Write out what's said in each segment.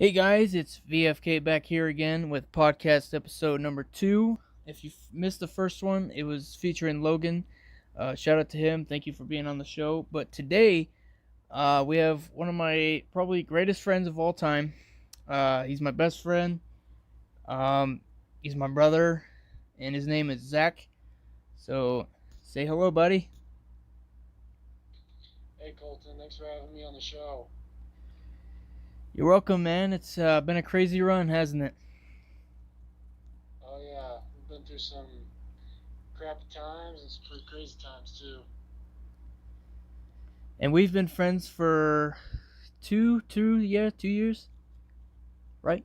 Hey guys, it's VFK back here again with podcast episode number 2. If you missed the first one, it was featuring Logan. Shout out to him. Thank you for being on the show. But today, we have one of my probably greatest friends of all time. He's my best friend. He's my brother, and his name is Zach. So, say hello, buddy. Hey Colton, thanks for having me on the show. You're welcome, man. It's been a crazy run, hasn't it? Oh yeah, we've been through some crappy times and some pretty crazy times too. And we've been friends for 2 years, right?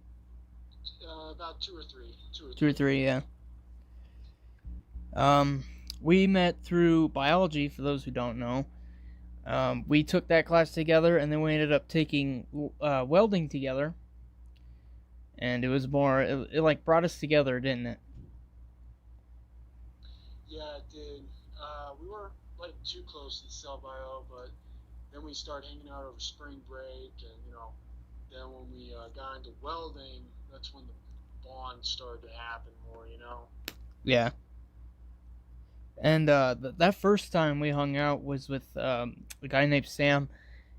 About two or three, two or 2 or 3, yeah. We met through biology. For those who don't know, we took that class together, and then we ended up taking welding together. And it was more, it like brought us together, didn't it? Yeah, it did. We weren't like too close to the cell bio, but then we started hanging out over spring break, and then when we got into welding, that's when the bond started to happen more. Yeah. And that first time we hung out was with a guy named Sam,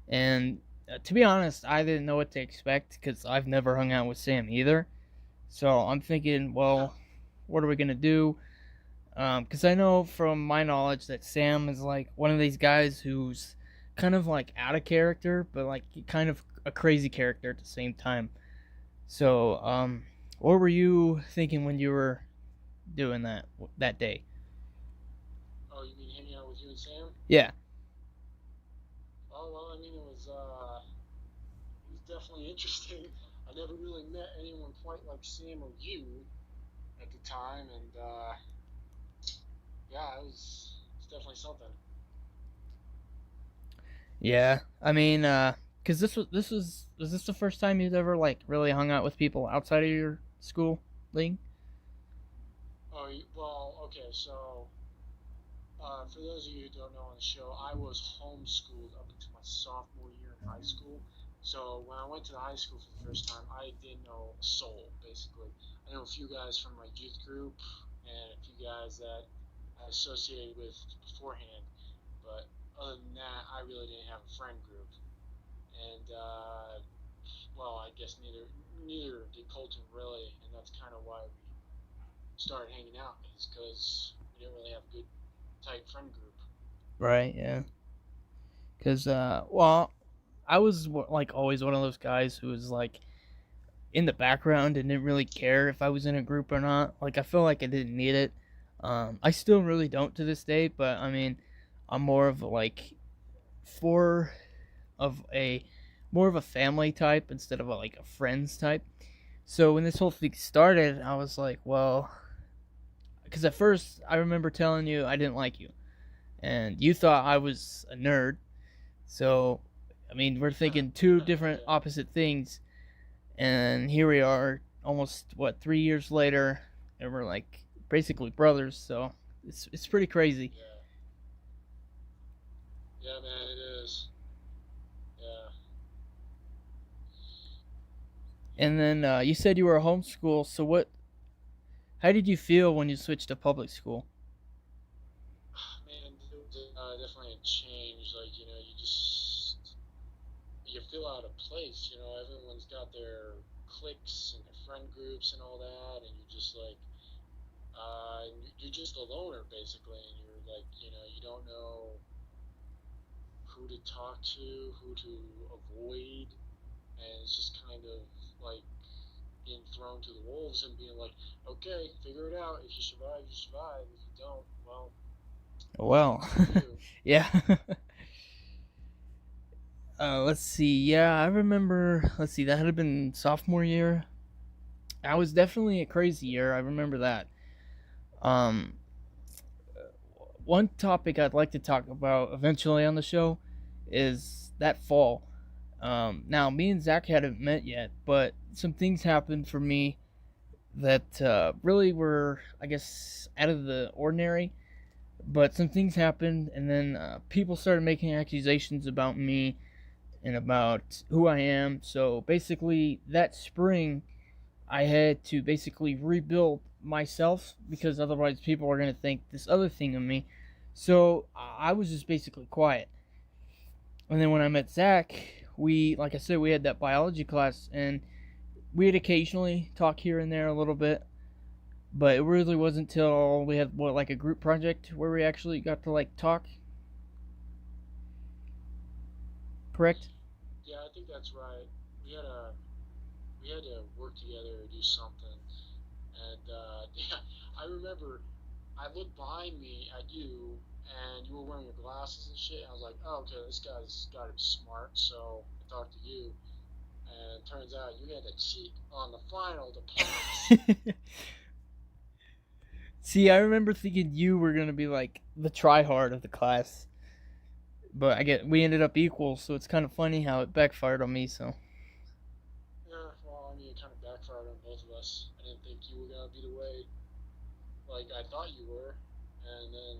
and to be honest, I didn't know what to expect because I've never hung out with Sam either. So I'm thinking, well, what are we gonna do? Because I know from my knowledge that Sam is like one of these guys who's kind of like out of character, but like kind of a crazy character at the same time. So, what were you thinking when you were doing that day? Oh, you mean hanging out with you and Sam? Yeah. Oh well, I mean it was definitely interesting. I never really met anyone quite like Sam or you at the time, and yeah, it's definitely something. Yeah, I mean, cause was this the first time you'd ever like really hung out with people outside of your school league? Oh, well, okay, so for those of you who don't know on the show, I was homeschooled up until my sophomore year in high school. So when I went to the high school for the first time, I didn't know a soul, basically. I know a few guys from my youth group and a few guys that I associated with beforehand, but other than that, I really didn't have a friend group. And well, I guess neither did Colton really, and that's kind of why we started hanging out, is because we didn't really have a good tight friend group. Right. Yeah. Cause well, I was like always one of those guys who was like in the background and didn't really care if I was in a group or not. Like I feel like I didn't need it. I still really don't to this day, but I mean, I'm more of like for of a more of a family type instead of like a friends type. So when this whole thing started, I was like, well, because at first I remember telling you I didn't like you, and you thought I was a nerd. So, I mean, we're thinking two different Yeah. opposite things, and here we are, almost what 3 years later, and we're like basically brothers. So it's pretty crazy. Yeah. Yeah, man, it is. Yeah. And then you said you were a homeschool. So what? How did you feel when you switched to public school? Man, it was definitely a change. Like, you feel out of place. Everyone's got their cliques and their friend groups and all that, and you're just like, you're just a loner basically, and you're like, you don't know who to talk to, who to avoid, and it's just kind of like being thrown to the wolves and being like, okay, figure it out. If you survive, you survive. If you don't, well, Well, good for you. yeah. Let's see. Yeah, I remember. Let's see. That had been sophomore year. That was definitely a crazy year. I remember that. Um, One topic I'd like to talk about eventually on the show is that fall. Now, me and Zach hadn't met yet, but some things happened for me that really were, I guess, out of the ordinary. But some things happened, and then people started making accusations about me, and about who I am. So basically, that spring, I had to basically rebuild myself because otherwise people are going to think this other thing of me. So I was just basically quiet. And then when I met Zach, like I said, we had that biology class, and we'd occasionally talk here and there a little bit, but it really wasn't until we had like a group project where we actually got to like talk. Correct? Yeah, I think that's right. We had a we had to work together to do something, and yeah, I remember I looked behind me at you, and you were wearing your glasses and shit. And I was like, oh, okay, this guy's got to be smart. So I talked to you, and it turns out you had to cheat on the final to pass. See, I remember thinking you were gonna be like the tryhard of the class, but I get we ended up equal, so it's kind of funny how it backfired on me. So Yeah, well, I mean, it kind of backfired on both of us. I didn't think you were gonna be the way like I thought you were, and then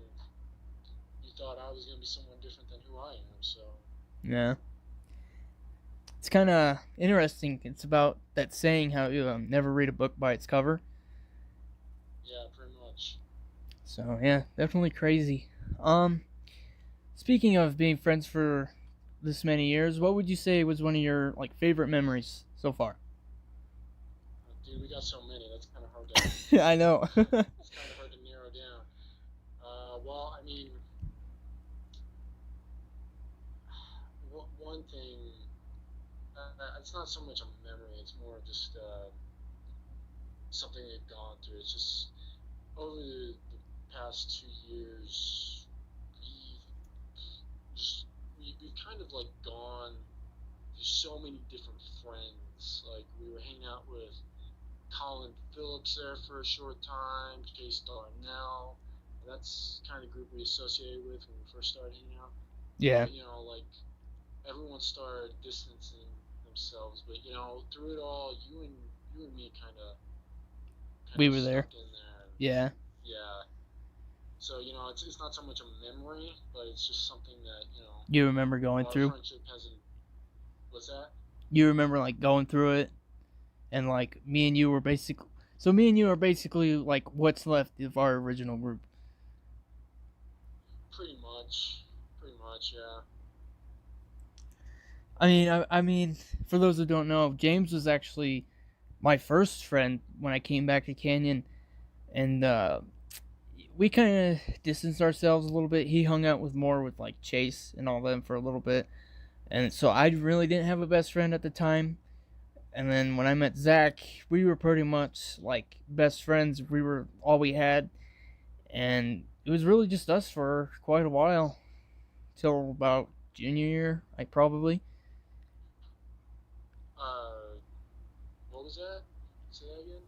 you thought I was gonna be someone different than who I am. So yeah, it's kind of interesting. It's about that saying how you never read a book by its cover. yeah, pretty much. So yeah, definitely crazy. Um, Speaking of being friends for this many years, what would you say was one of your like favorite memories so far? Dude, we got so many. That's kind of hard to I know. it's kind of hard to narrow down. Well, I mean, one thing. It's not so much a memory. It's more just something they've gone through. It's just over the past 2 years, we just we've kind of like gone through so many different friends. Like we were hanging out with Colin Phillips there for a short time, Case Darnell. That's kind of the group we associated with when we first started hanging out. Yeah, But like everyone started distancing themselves. But through it all, you and me kind we of were stuck there. in there. And Yeah, yeah, so it's not so much a memory, but it's just something that you remember going our through. friendship hasn't. What's that? You remember like going through it, and like me and you were basically. So me and you are basically like what's left of our original group. Pretty much, yeah. I mean, for those who don't know, James was actually my first friend when I came back to Canyon, and we kind of distanced ourselves a little bit. He hung out with more with like Chase and all them for a little bit, and so I really didn't have a best friend at the time. And then when I met Zach, we were pretty much like best friends. We were all we had, and it was really just us for quite a while, till about junior year, like probably. Uh, what was that? Say that again.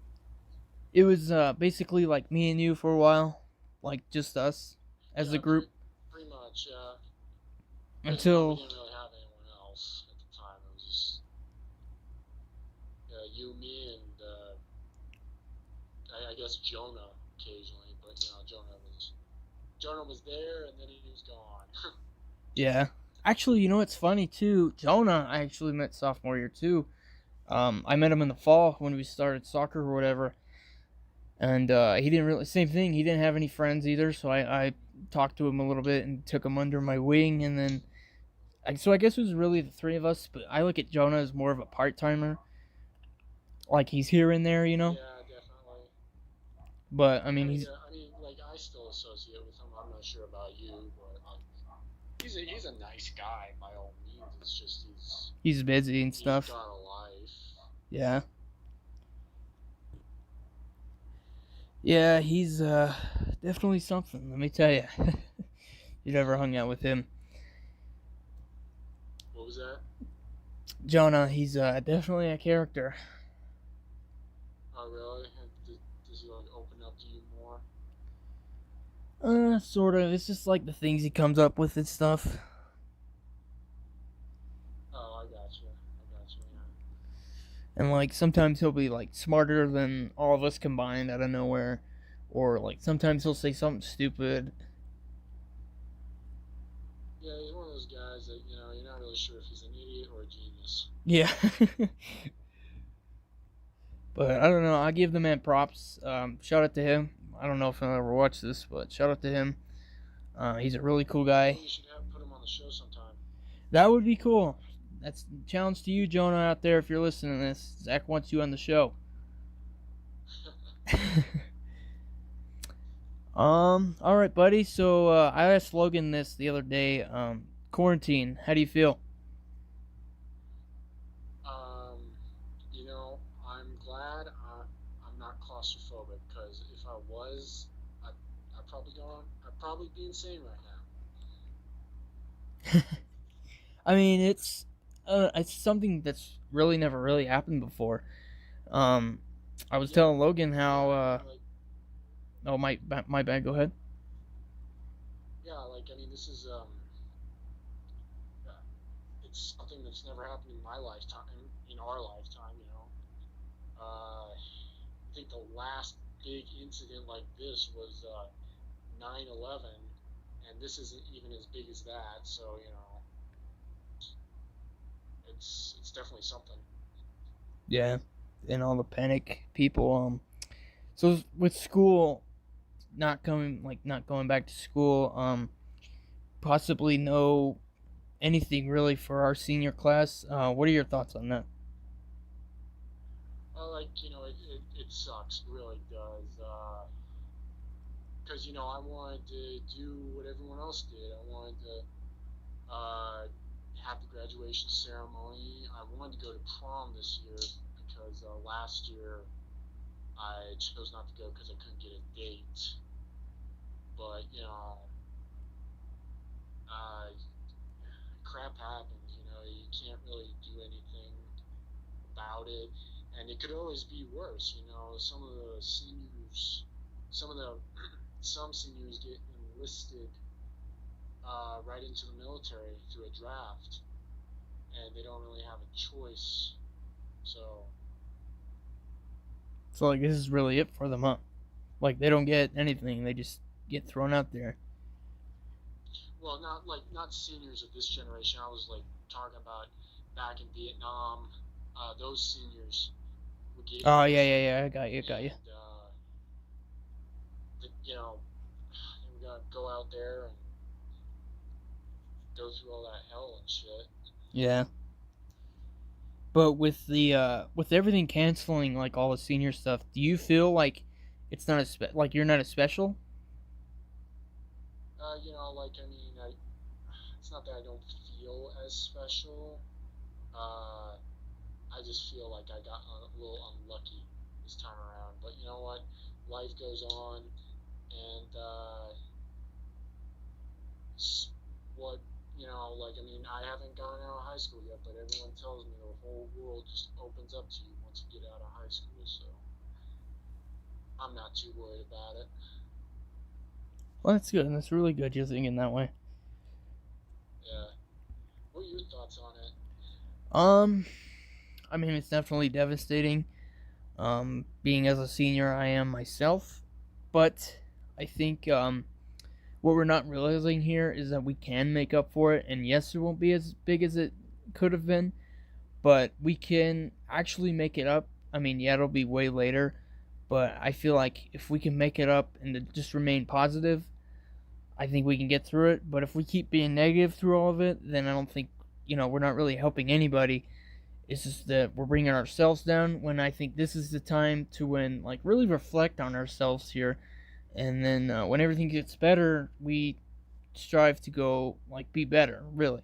It was basically like me and you for a while, like just us as a Yeah, group pretty much, yeah. Because we until didn't really have anyone else at the time. It was just you, me, and I guess Jonah occasionally. But Jonah was there, and then he was gone. yeah. Actually, you know what's funny too? Jonah, I actually met sophomore year too. I met him in the fall when we started soccer or whatever, and he didn't really same thing. He didn't have any friends either, so I talked to him a little bit and took him under my wing, and then so I guess it was really the three of us. But I look at Jonah as more of a part timer, like he's here and there, you know. Yeah, definitely. But I mean, Kind of. he's Yeah, I mean, like I still associate with him. I'm not sure about you, but like, he's a nice guy by all means. It's just he's busy and he's stuff. got a life. Yeah, yeah, he's definitely something. Let me tell you. You never hung out with him, What was that? Jonah. He's definitely a character. Oh, really? Does he like open up to you more? Sort of. It's just like the things he comes up with and stuff. Oh, I got you. I got you. Yeah. And like sometimes he'll be like smarter than all of us combined out of nowhere, or like sometimes he'll say something stupid. Yeah, he's one of those guys that you're not really sure if he's an idiot or Yeah. But I don't know. I give the man props. Shout out to him. I don't know if I'll ever watch this, but shout out to him. He's a really cool guy. Maybe we should have put him on the show sometime. That would be cool. That's a challenge to you, Jonah, out there. If you're listening to this, Zach wants you on the show. All right, buddy. So I asked Logan this the other day. Quarantine. How do you feel? um, I'm glad I'm not claustrophobic because if I was, I'd probably be insane right now. I mean, it's something that's really never really happened before. Um, I was Yeah, telling Logan yeah. how. I mean, like, Oh, my bad. Go ahead. yeah, like I mean, this is uh, it's something that's never happened in my lifetime, in our lifetime. I think the last big incident like this was 9/11, and this isn't even as big as that. So it's definitely something. Yeah, and all the panic people. So with school not going back to school, possibly no anything really for our senior class. What are your thoughts on that? It sucks, it really does. Because I wanted to do what everyone else did. I wanted to uh, have the graduation ceremony. I wanted to go to prom this year because last year I chose not to go because I couldn't get a date. But uh, crap happens. You can't really do anything about it, and it could always be worse. Some of the seniors, some of the some seniors get enlisted right into the military through a draft, and they don't really have a choice. So, So like this is really it for them, huh? Like they don't get anything; they just get thrown out there. well, not seniors of this generation. I was like talking about back in Vietnam. Those seniors would get Oh enlisted, yeah. I got you, got you. and they would gotta go out there and go through all that hell and shit. Yeah, but with everything canceling, like all the senior stuff, do you feel like it's not like you're not as special? I mean, it's not that I don't feel as special. Uh, I just feel like I got a little unlucky this time around. But you know what? Life goes on, and what like I mean, I haven't gone out of high school yet, but everyone tells me the whole world just opens up to you once you get out of high school. So I'm not too worried about it. Well, that's good. That's really good. You're thinking that way. Yeah. What are your thoughts on it? Um, I mean, it's definitely devastating. Being as a senior, I am myself, but I think what we're not realizing here is that we can make up for it. And yes, it won't be as big as it could have been, but we can actually make it up. I mean, yeah, it'll be way later, but I feel like if we can make it up and to just remain positive, I think we can get through it. But if we keep being negative through all of it, then I don't think, we're not really helping anybody. It's just that we're bringing ourselves down when I think this is the time to like really reflect on ourselves here. And then when everything gets better, we strive to go like be better, really.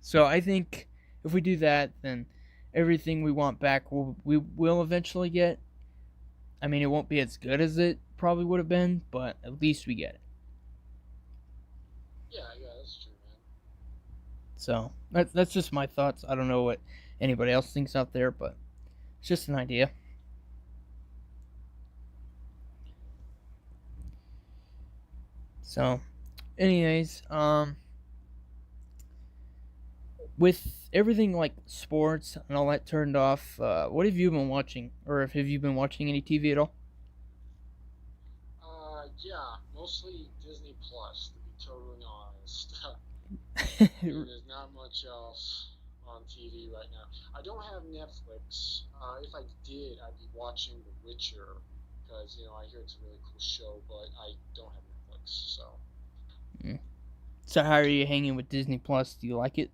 So I think if we do that, then everything we want back we will eventually get. I mean, it won't be as good as it probably would have been, but at least we get it. Yeah, yeah, that's true, man. So that's just my thoughts. I don't know what anybody else thinks out there, but it's just an idea. So, anyways, with everything like sports and all that turned off, what have you been watching, or have you been watching any TV at all? Yeah, mostly Disney Plus, to be totally honest. There's not much else on on TV right now. I don't have Netflix. If I did, I'd be watching The Witcher because I hear it's a really cool show, but I don't have Netflix, so. Mm. So how are you hanging with Disney Plus? Do you like it?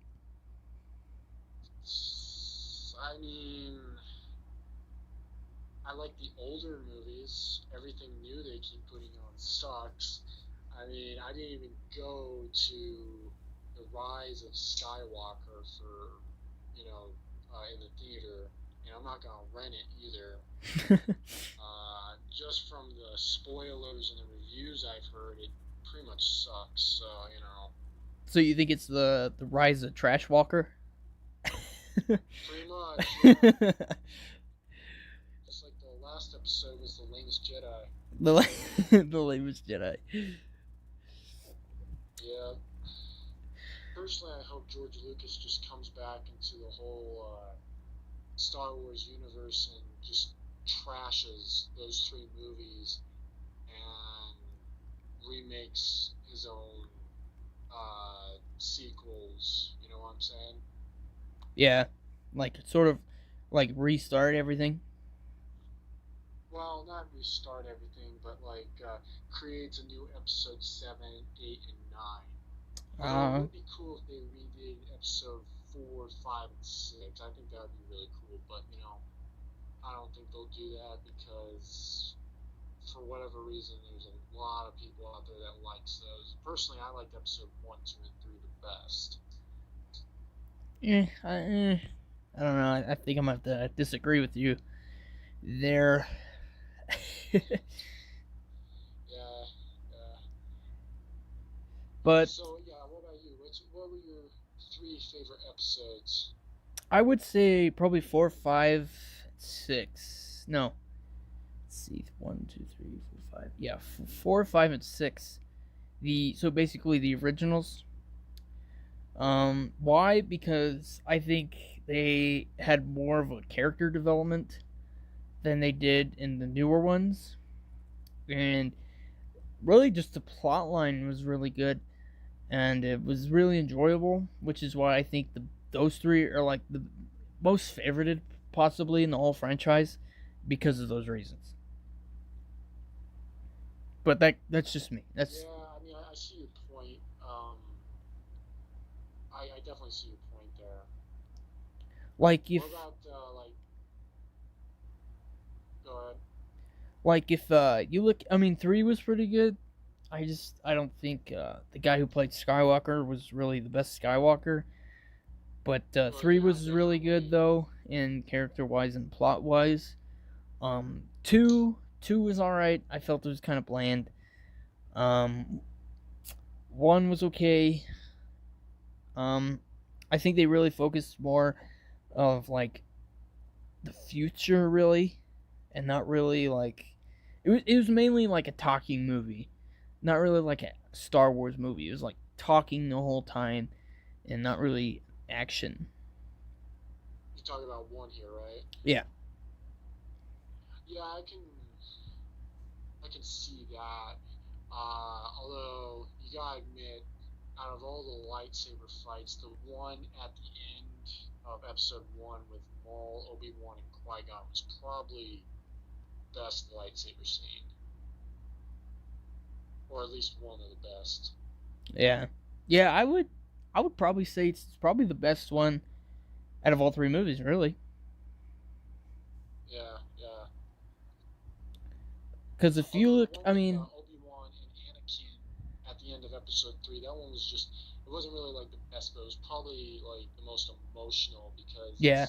I mean, I like the older movies. Everything new they keep putting on sucks. I mean, I didn't even go to the Rise of Skywalker for, in the theater, and I'm not gonna rent it either. Just from the spoilers and the reviews I've heard, it pretty much sucks. So. So you think it's the rise of Trash Walker? Pretty much, yeah. Just like the last episode was the lamest Jedi. the the lamest Jedi. Yeah. Personally, I hope George Lucas just comes back into the whole Star Wars universe and just trashes those three movies and remakes his own sequels. You know what I'm saying? Yeah, like sort of like restart everything. Well, not restart everything, but like creates a new episode 7, 8, and 9. Although it Uh, would be cool if they redid episode 4, 5, and 6. I think that would be really cool, but I don't think they'll do that because for whatever reason, there's a lot of people out there that likes those. Personally, I liked episode 1, 2, and 3 the best. I don't know. I think I'm gonna have to disagree with you there. Yeah, yeah. But So yeah, what about you? What were your three favorite episodes? I would say probably 4, 5, 6. No, let's see, 1, 2, 3, 4, 5. Yeah, 4, 5, and 6. So basically the originals. Why? Because I think they had more of a character development than they did in the newer ones, and really just the plot line was really good, and it was really enjoyable, which is why I think those three are like the most favorited possibly in the whole franchise because of those reasons. But that's just me. That's Yeah, I mean, I see your point. I definitely see your point there. like if What about go ahead. if you look, I mean 3 was pretty good. I don't think the guy who played Skywalker was really the best Skywalker, but Well, 3 yeah, was really good definitely. though in character wise and plot wise. 2 was all right. I felt it was kind of bland. Um, 1 was okay. Um, I think they really focused more of like the future really, and not really like it was mainly like a talking movie, not really like a Star Wars movie. It was like talking the whole time and not really action. You're talking about one here, right? Yeah. Yeah, I can see that. Although you gotta admit, out of all the lightsaber fights, the one at the end of episode 1 with Maul, Obi-Wan, and Qui-Gon was probably the best lightsaber scene, or at least one of the best. Yeah. Yeah, I would probably say it's probably the best one out of all 3 movies, really. Yeah, yeah. Cuz if you Although the look, one I with mean, Obi-Wan and Anakin at the end of episode 3, that one was just, it wasn't really like the best, but it was probably like the most emotional because yeah,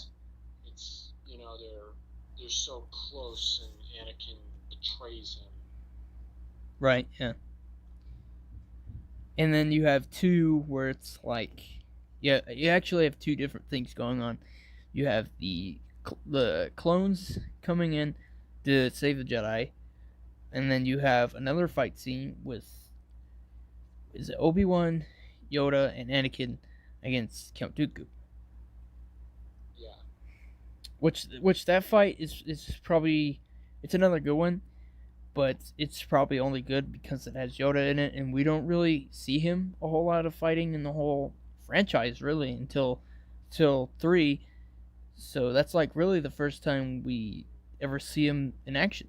they're so close and Anakin betrays him. right, yeah. And then you have 2 where it's like, yeah, you actually have 2 different things going on. You have the clones coming in to save the Jedi, and then you have another fight scene with, is it Obi-Wan, Yoda, and Anakin against Count Dooku. Yeah. Which that fight is probably, it's another good one, but it's probably only good because it has Yoda in it, and we don't really see him a whole lot of fighting in the whole franchise really until till 3. So that's like really the first time we ever see him in action.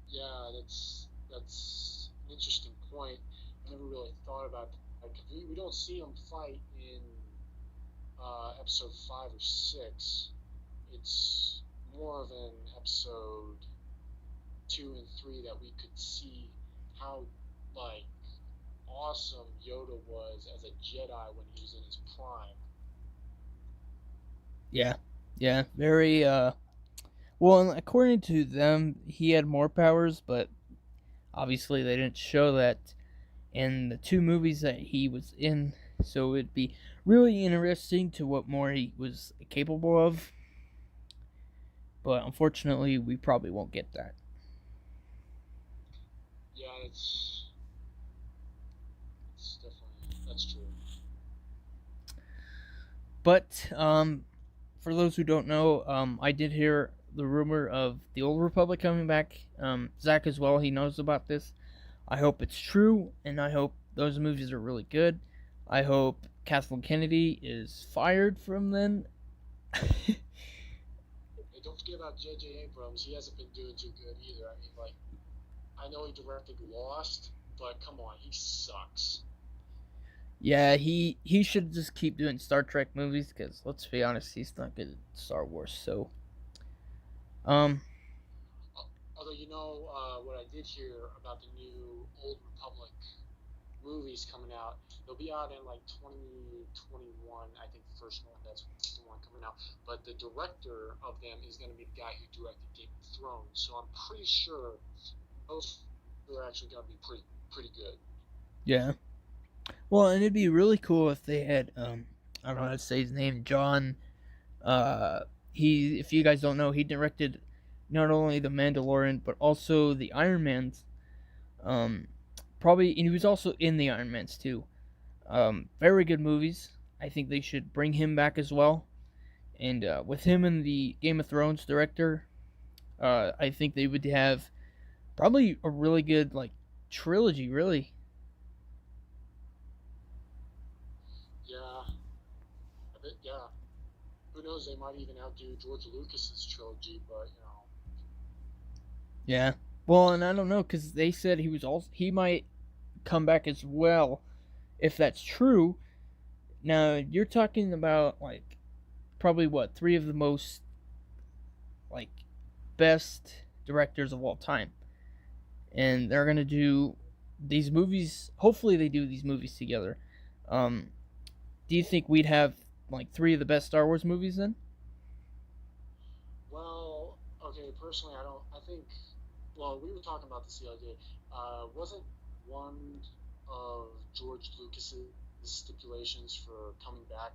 Yeah, that's an interesting point. I never really thought about that because we don't see him fight in episode 5 or 6. It's more of an episode 2 and 3 that we could see how like awesome Yoda was as a Jedi when he was in his prime. Yeah. Yeah, very well, according to them, he had more powers, but obviously they didn't show that in the 2 movies that he was in. So it'd be really interesting to what more he was capable of. But unfortunately, we probably won't get that. Yeah, it's definitely that's true. But for those who don't know, I did hear the rumor of the Old Republic coming back. Zach as well, he knows about this. I hope it's true, and I hope those movies are really good. I hope Kathleen Kennedy is fired from then. Hey, don't forget about J.J. Abrams. He hasn't been doing too good either. I mean, like I know he directed Lost, but come on, he sucks. Yeah, he should just keep doing Star Trek movies because let's be honest, he's not good at Star Wars. So, um, Although what I did hear about the new Old Republic movies coming out, they'll be out in like 2021. I think the first one, that's the one coming out. But the director of them is going to be the guy who directed Game of Thrones. So I'm pretty sure those are actually going to be pretty good. yeah. Well, and it'd be really cool if they had I don't know how to say his name, John. He, if you guys don't know, he directed not only the Mandalorian but also the Iron Man's. Um, Probably, and he was also in the Iron Man's too. Very good movies. I think they should bring him back as well. And with him and the Game of Thrones director, I think they would have probably a really good like trilogy. Really, Yeah, I bet. Yeah, who knows? They might even outdo George Lucas's trilogy. But yeah. Well, and I don't know because they said he might come back as well if that's true. Now you're talking about like probably what 3 of the most like best directors of all time, and they're gonna do these movies. Hopefully, they do these movies together. Um, do you think we'd have like 3 of the best Star Wars movies then? well, okay. Personally, I don't. I think. Well, we were talking about this the other day. Wasn't one of George Lucas's stipulations for coming back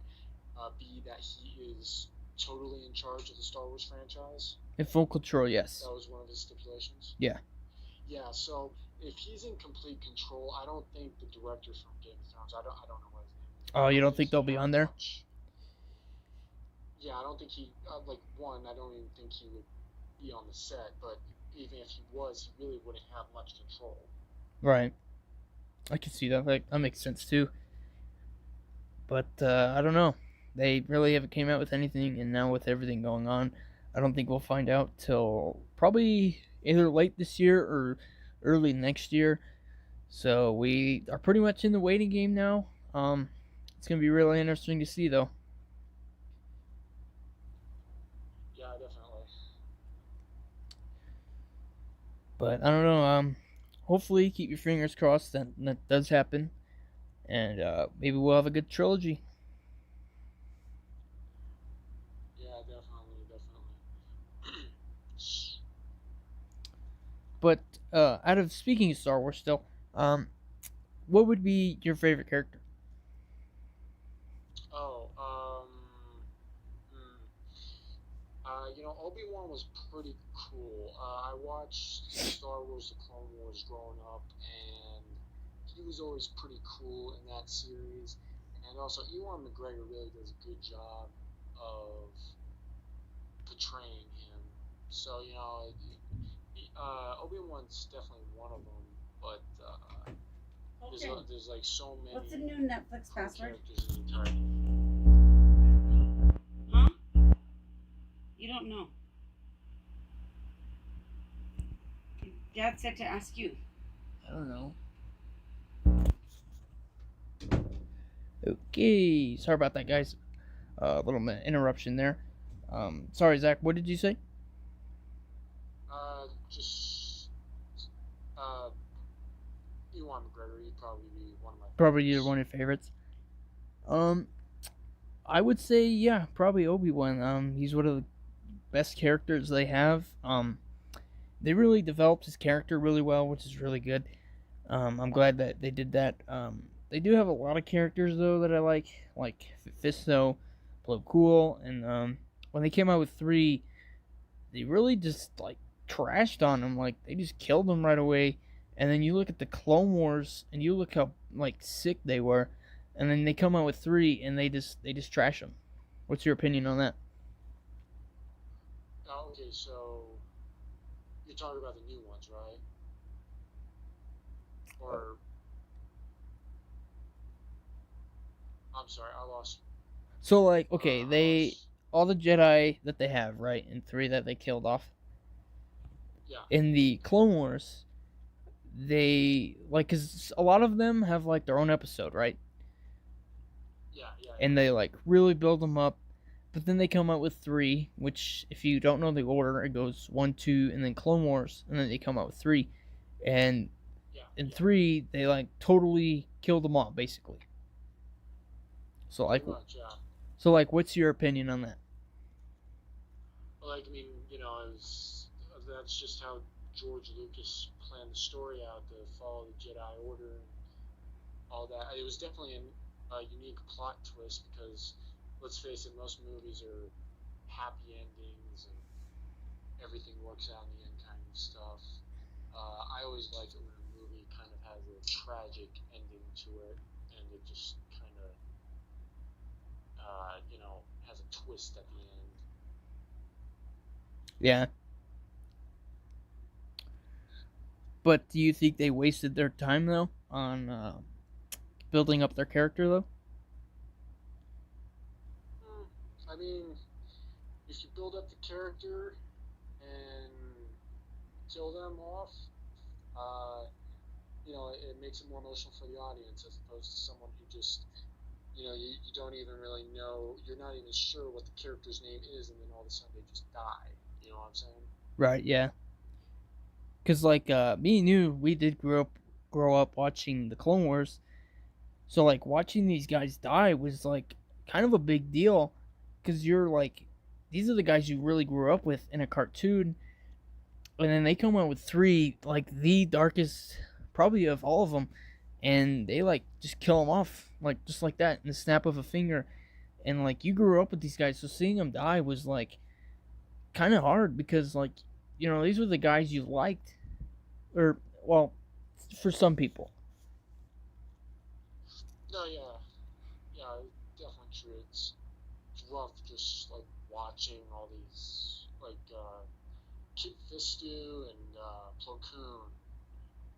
be that he is totally in charge of the Star Wars franchise? In full control, yes. That was one of his stipulations. Yeah. Yeah. So if he's in complete control, I don't think the directors from Game of Thrones. I don't know what his name is. I Oh, you don't don't think think he they'll be had on there? much. Yeah, I don't think he like one. I don't even think he would be on the set. But even if he was, he really wouldn't have much control. Right. I can see that. Like that makes sense too. But I don't know. They really haven't came out with anything, and now with everything going on, I don't think we'll find out till probably either late this year or early next year. So we are pretty much in the waiting game now. It's gonna be really interesting to see though. Yeah, definitely. But I don't know. Hopefully, keep your fingers crossed that that does happen, and maybe we'll have a good trilogy. Yeah, definitely, definitely. But out of speaking of Star Wars, still, what would be your favorite character? Oh, hmm. Obi-Wan was pretty cool. I watched Star Wars: The Clone Wars growing up, and he was always pretty cool in that series. And also, Ewan McGregor really does a good job of portraying him. So Obi-Wan's definitely one of them, but there's Okay. there's like so What's the many new Netflix cool password? characters in the entire. You don't know. Dad said to ask you. I don't know. Okay, sorry about that, guys. A little bit interruption there. Sorry, Zach. What did you say? Just uh, Ewan McGregor. He'd probably be one of my Probably you're favorites. one of your favorites. Um, I would say yeah, probably Obi Wan. He's one of the best characters they have. They really developed his character really well, which is really good. I'm glad that they did that. They do have a lot of characters though that I like Fisto, Plo Kool, and when they came out with three, they really just like trashed on him. Like they just killed him right away. And then you look at the Clone Wars, and you look how like sick they were, and then they come out with three, and they just trash them. What's your opinion on that? Okay, so you're talking about the new ones, right? Or I'm sorry, I lost. So like, okay, I they lost. all the Jedi that they have, right, and three that they killed off Yeah, in the Clone Wars, they like because a lot of them have like their own episode, right, yeah, yeah, yeah. and they like really build them up. But then they come out with three, which if you don't know the order, it goes one, two, and then Clone Wars, and then they come out with three, and Yeah, in yeah, three they like totally killed them all basically. So like, pretty much, yeah. what's your opinion on that? Like, I mean, it was that's just how George Lucas planned the story out to follow the Jedi Order and all that. It was definitely a unique plot twist because, let's face it, most movies are happy endings and everything works out in the end kind of stuff. I always like it when a movie kind of has a tragic ending to it and it just kind of, has a twist at the end. Yeah, but do you think they wasted their time though on building up their character though? Hmm. I mean, if you build up the character and kill them off, uh, it makes it more emotional for the audience as opposed to someone who just, you don't even really know, you're not even sure what the character's name is, and then all of a sudden they just die. You know what I'm saying? Right. Yeah. Because like me and you, we did grow up watching the Clone Wars. So like watching these guys die was like kind of a big deal because you're like, these are the guys you really grew up with in a cartoon, and then they come out with three like the darkest probably of all of them, and they like just kill them off like just like that in the snap of a finger. And like you grew up with these guys, so seeing them die was like kind of hard because like these were the guys you liked, or well, for some people. No, yeah, yeah, definitely true. It's rough just like watching all these like Kit Fistu and Plo Koon.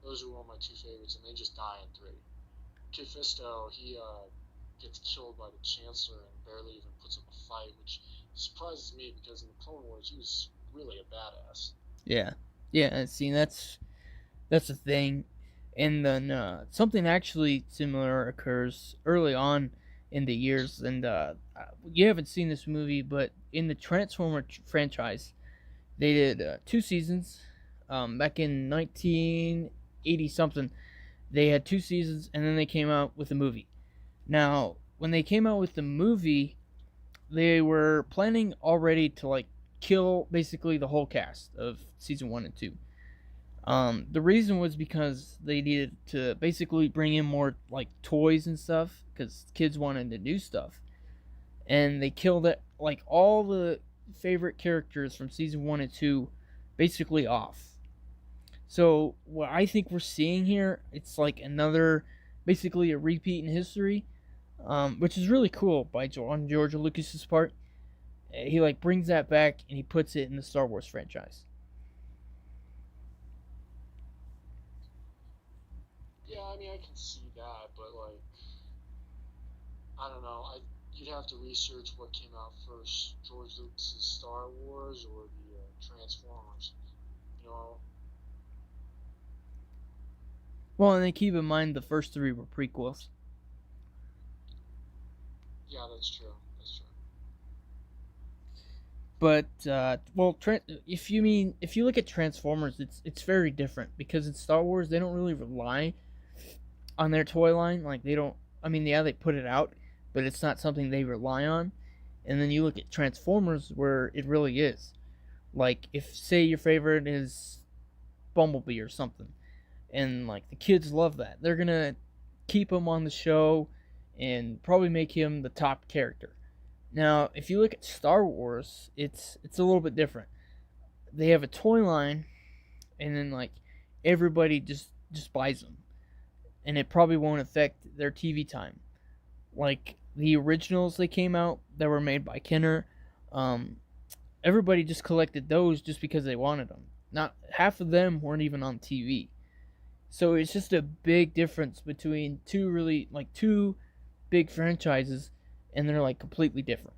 Those are one of my two favorites, and they just die in three. Kit Fisto, he gets killed by the Chancellor and barely even puts up a fight, which surprises me because in the Clone Wars he was really a badass. Yeah, yeah. See, that's the thing. And then something actually similar occurs early on in the years, and you haven't seen this movie, but in the Transformer franchise, they did two seasons. Back in 1980 something, they had two seasons, and then they came out with a movie. Now, when they came out with the movie, they were planning already to like kill basically the whole cast of season one and two. The reason was because they needed to basically bring in more like toys and stuff because kids wanted to do stuff, and they killed it like all the favorite characters from season one and two, basically off. So what I think we're seeing here, it's like another, basically a repeat in history, which is really cool on George Lucas's part. He like brings that back and he puts it in the Star Wars franchise. Yeah, I mean I can see that, but like I don't know, you'd have to research what came out first, George Lucas's Star Wars or the Transformers. You know, Well, and then keep in mind the first three were prequels. yeah, that's true. That's true. But if you look at Transformers, it's very different because in Star Wars they don't really rely on their toy line. Like they don't. I mean, yeah, they put it out, but it's not something they rely on. And then you look at Transformers, where it really is. Like if say your favorite is Bumblebee or something, and like the kids love that, they're gonna keep him on the show and probably make him the top character. Now, if you look at Star Wars, it's a little bit different. They have a toy line, and then like everybody just buys them, and it probably won't affect their TV time. Like the originals they came out that were made by Kenner, um, everybody just collected those just because they wanted them. Not half of them weren't even on TV. So it's just a big difference between two big franchises, and they're like completely different.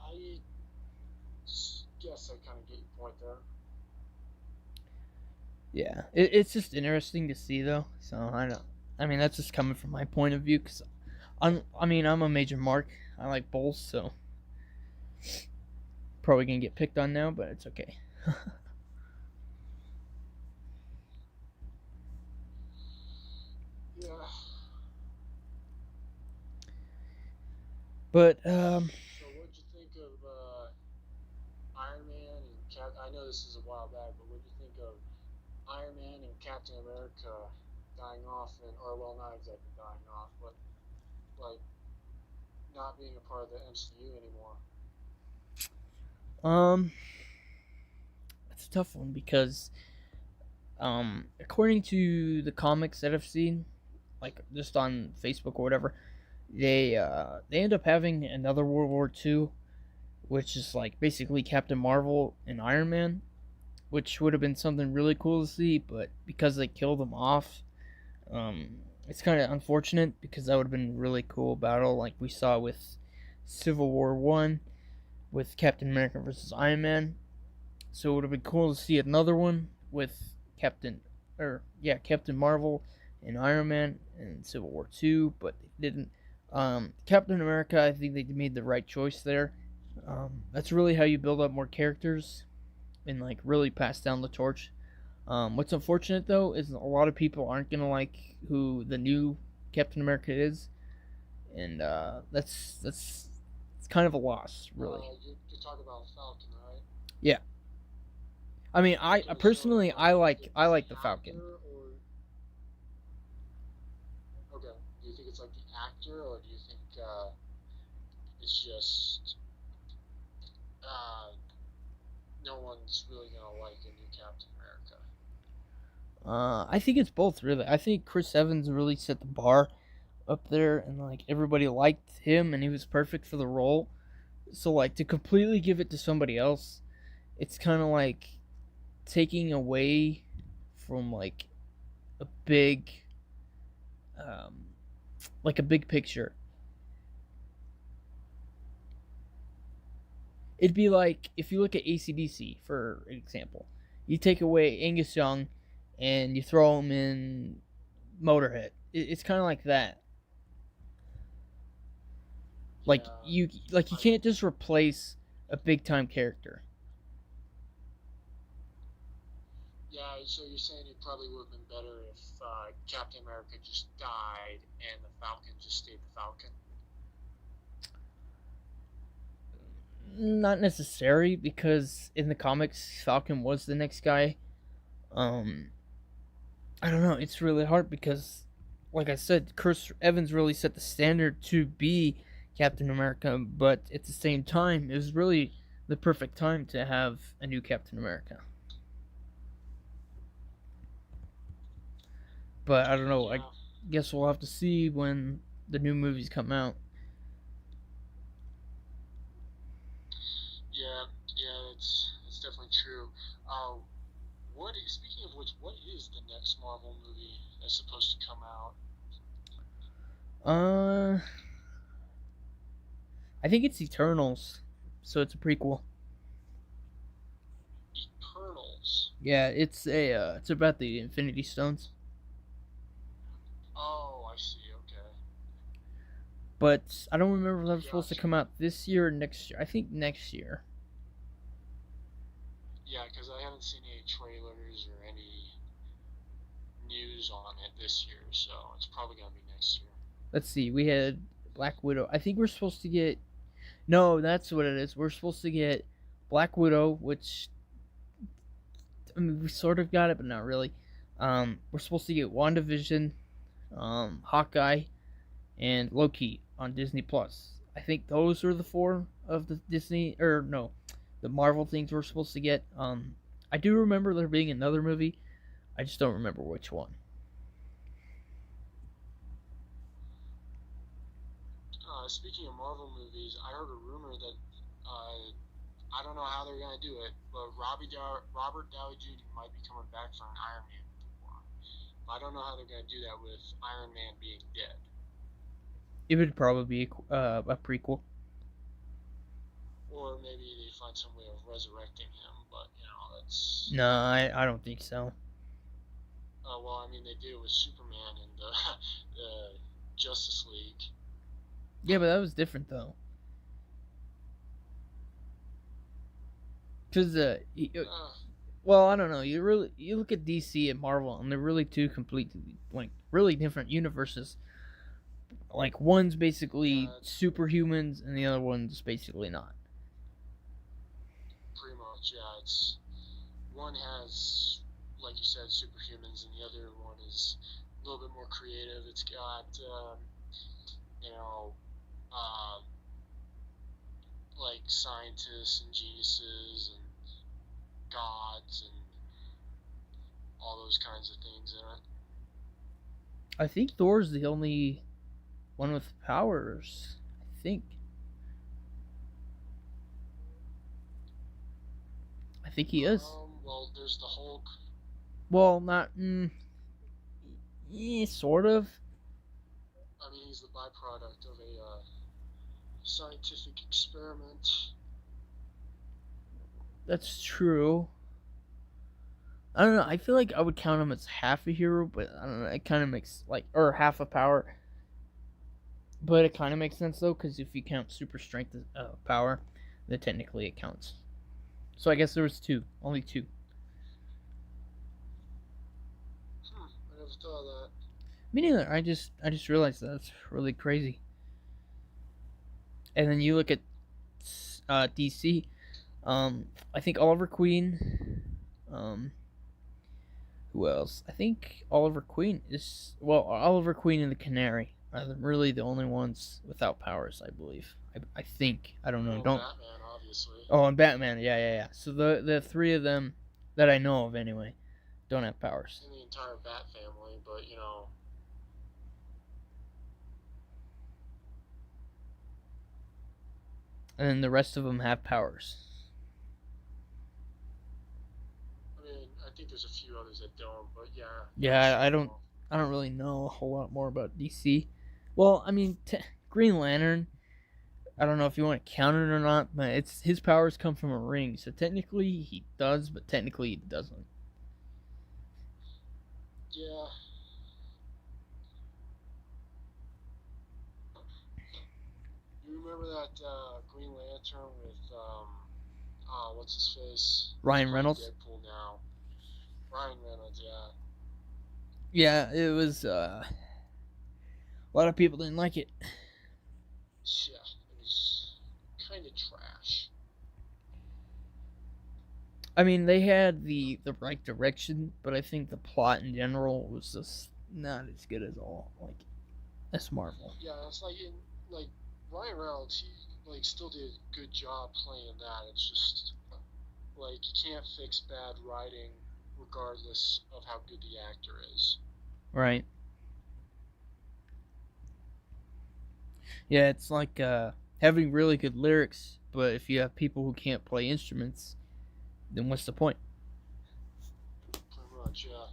I guess I kind of get your point there. Yeah, it's just interesting to see though. So I don't. I mean, that's just coming from my point of view because I'm a major mark. I like Bulls, so probably gonna get picked on now, but it's okay. Yeah. But So what'd you think of Iron Man and Cap? I know this is a while back, but what'd you think of Iron Man and Captain America dying off, and or well, not exactly dying off, but like not being a part of the MCU anymore? um, it's a tough one because according to the comics that I've seen, like just on Facebook or whatever, they end up having another World War II, which is like basically Captain Marvel and Iron Man, which would have been something really cool to see, but because they killed them off, um, it's kind of unfortunate because that would have been a really cool battle, like we saw with Civil War One with Captain America versus Iron Man. So it would have been cool to see another one with Captain Marvel and Iron Man in Civil War Two, but they didn't. Captain America, I think they made the right choice there. That's really how you build up more characters and like really pass down the torch. What's unfortunate though is a lot of people aren't gonna like who the new Captain America is, and that's it's kind of a loss, really. You talk about Falcon, right? Yeah, I mean, I Okay, so personally do you think I it's like the the Falcon. actor, or okay, do you think it's like the actor, or do you think it's just uh, no one's really gonna like a new Captain America? I think it's both really. I think Chris Evans really set the bar up there, and like everybody liked him, and he was perfect for the role. So like to completely give it to somebody else, it's kind of like taking away from a big, um, like a big picture. It'd be like if you look at ACDC for example, you take away Angus Young, and you throw him in Motorhead. It's kind of like that. Yeah, You I can't just replace a big time character. yeah. So you're saying it probably would have been better if Captain America just died and the Falcon just stayed the Falcon. Not necessary because in the comics, Falcon was the next guy. Um, I don't know. It's really hard because, like I said, Chris Evans really set the standard to be Captain America, but at the same time, it was really the perfect time to have a new Captain America. But I don't know. I Yeah, guess we'll have to see when the new movies come out. yeah, yeah. It's definitely true. Speaking of which, what is the next Marvel movie that's supposed to come out? Uh, I think it's Eternals, so it's a prequel. Eternals. Yeah, it's about the Infinity Stones, Oh, I see. Okay, but I don't remember if that was supposed to gotcha. come out this year or next year. I think next year. Yeah, because I haven't seen any trailers or any news on it this year, so it's probably gonna be next year. Let's see. We had Black Widow. I think we're supposed to get. No, that's what it is. We're supposed to get Black Widow, which I mean we sort of got it, but not really. We're supposed to get WandaVision, Hawkeye, and Loki on Disney Plus. I think those are the four of the Disney or no, the Marvel things we're supposed to get. I do remember there being another movie. I just don't remember which one. Speaking of Marvel movies, I heard a rumor that I don't know how they're gonna do it, but Robert Downey Jr. might be coming back for an Iron Man 4. I don't know how they're gonna do that with Iron Man being dead. It would probably be a prequel. Or maybe they find some way of resurrecting him, but that's. No, I don't think so. Well, I mean, they did it with Superman and the, the Justice League. Yeah, but that was different though. Cause Uh, well, I don't know. You look at DC and Marvel, and they're really two completely like really different universes. Like one's basically yeah, superhumans, and the other one's basically not. pretty much. Yeah, it's one has, like you said, superhumans, and the other one is a little bit more creative. It's got, you know, uh, like scientists and geniuses and gods and all those kinds of things in it. I think Thor's the only one with powers. I think. I think he is. Well, there's the Hulk. Well, not. Yeah, sort of. I mean, he's the byproduct of a scientific experiment. That's true. I don't know. I feel like I would count him as half a hero, but I don't know. It kind of makes like or half a power, but it kind of makes sense though because if you count super strength as power, then technically it counts. So I guess there was two, only two. I never thought of that. Me neither. I just realized that. That's really crazy. And then you look at DC. I think Oliver Queen. Um, who else? I think Oliver Queen is Oliver Queen and the Canary are really the only ones without powers. I believe. I think. I don't know. Well, Don't. Batman, obviously, Oh, and Batman. Yeah, yeah, yeah. So the three of them that I know of anyway don't have powers, in the entire Bat family, but and then the rest of them have powers. I mean, I think there's a few others that don't, but yeah, Yeah, sure. I don't. I don't really know a whole lot more about DC. Well, I mean, Green Lantern. I don't know if you want to count it or not, but it's his powers come from a ring, so technically he does, but technically he doesn't. Yeah, you remember that Green Lantern with what's his face? He's Ryan playing Reynolds. Deadpool now. Ryan Reynolds, yeah. Yeah, it was. A lot of people didn't like it. Yeah, it was kind of trash. I mean, they had the right direction, but I think the plot in general was just not as good as all like as Marvel. Yeah, it's like Ryan Reynolds, he like still did a good job playing that. It's just like you can't fix bad writing regardless of how good the actor is. Right. Yeah, it's like having really good lyrics, but if you have people who can't play instruments, then what's the point? much. Yeah.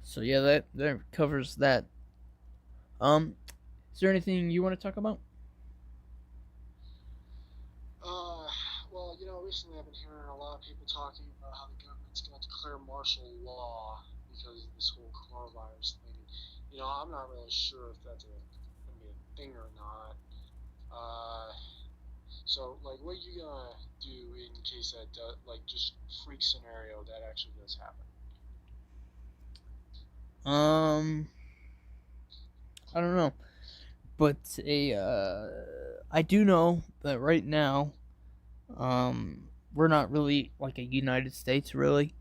So yeah, that covers that. Um, is there anything you want to talk about? Uh, well, recently I've been hearing a lot of people talking about how the government's going to declare martial law because of this whole coronavirus thing. I'm not really sure if that's going to be a thing or not. Uh, so, like, what are you gonna do in case that, like, just freak scenario that actually does happen? Um, I don't know, but I do know that right now, we're not really like a United States, really,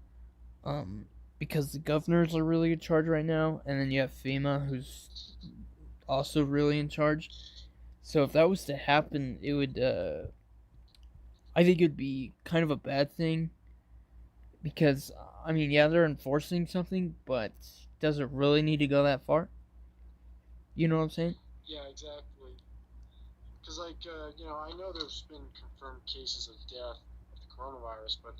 um, because the governors are really in charge right now, and then you have FEMA, who's also really in charge. So if that was to happen, it would, I think it'd be kind of a bad thing because I mean, yeah, they're enforcing something, but does it really need to go that far? You know what I'm saying? Yeah, exactly. Because, like, I know there's been confirmed cases of death of the coronavirus, but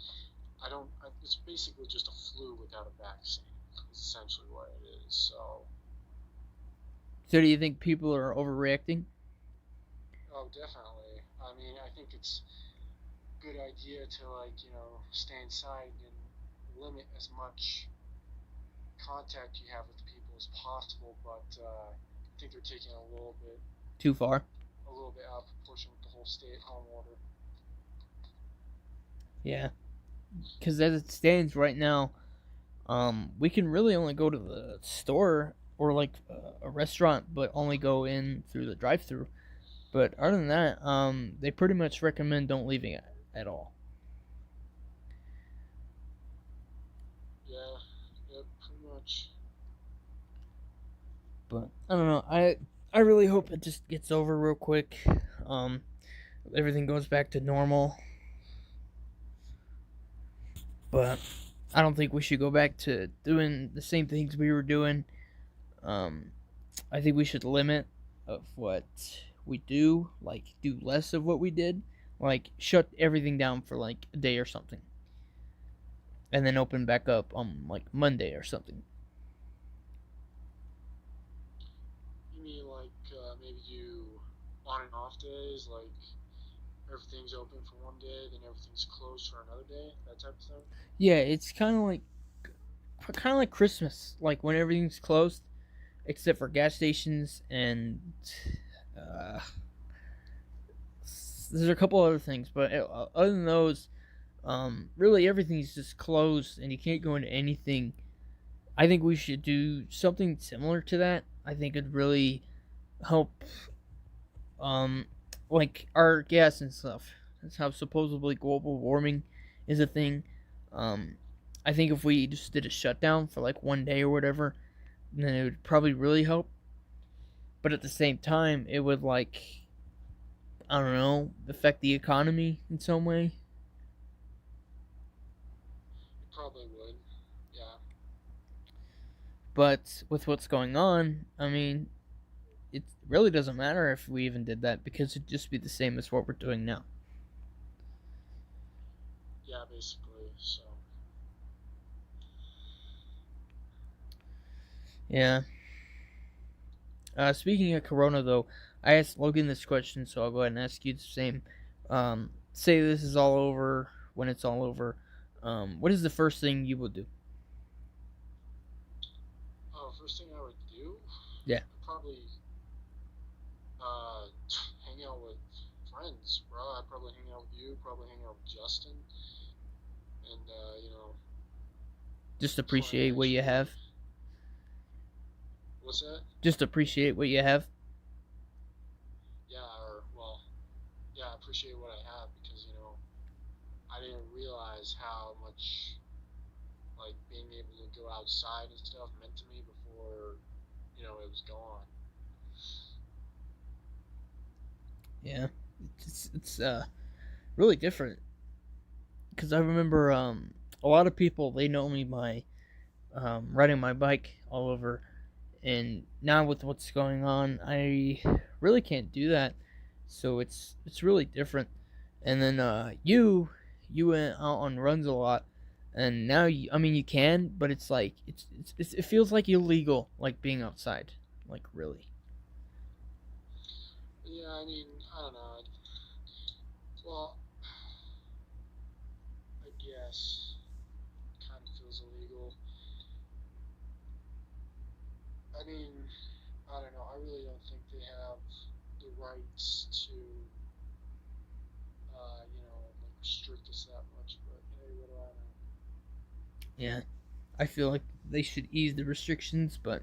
I don't. It's basically just a flu without a vaccine. Is essentially what it is. So, So do you think people are overreacting? oh, definitely. I mean, I think it's a good idea to, like, stay inside and limit as much contact you have with people as possible. But I think they're taking Too far? a little bit out of proportion with the whole stay-at-home order. Yeah, because as it stands right now, we can really only go to the store or like a restaurant, but only go in through the drive-through. But other than that, they pretty much recommend don't leaving it at all. Yeah, yeah, pretty much. But I don't know. I really hope it just gets over real quick. Um, Everything goes back to normal. But I don't think we should go back to doing the same things we were doing. Um, I think we should limit of what we do, like do less of what we did, like shut everything down for like a day or something, and then open back up on like Monday or something. You mean like maybe do on and off days, like everything's open for one day, then everything's closed for another day, that type of thing? Yeah, it's kind of like Christmas, like when everything's closed except for gas stations and uh, there's a couple other things, but other than those, really everything's just closed and you can't go into anything. I think we should do something similar to that. I think it'd really help, um, like our gas and stuff. That's how supposedly global warming is a thing. Um, I think if we just did a shutdown for like one day or whatever, then it would probably really help. But at the same time, it would like I don't know affect the economy in some way. It probably would. Yeah, But with what's going on, I mean, it really doesn't matter if we even did that because it'd just be the same as what we're doing now. yeah, basically. So, Yeah. Speaking of Corona, though, I asked Logan this question, so I'll go ahead and ask you the same. Say this is all over. When it's all over, what is the first thing you will do? oh, first thing I would do, Yeah. I'd probably uh, hang out with friends, bro. I'd probably hang out with you, probably hang out with Justin, and Just try and appreciate what you actually. have. What's that? Just appreciate what you have. Yeah, or well, yeah, I appreciate what I have because I didn't realize how much like being able to go outside and stuff meant to me before it was gone. Yeah. It's really different because I remember a lot of people they know me by riding my bike all over, and now with what's going on, I really can't do that. so it's really different. And then you went out on runs a lot, and now I mean you can, but it's like it feels like illegal, like being outside, like really. Yeah, I mean, I don't know. Well, I guess it kind of feels illegal. I mean, I don't know. I really don't think they have the rights to, like restrict us that much. But hey, what do I know? Yeah, I feel like they should ease the restrictions, but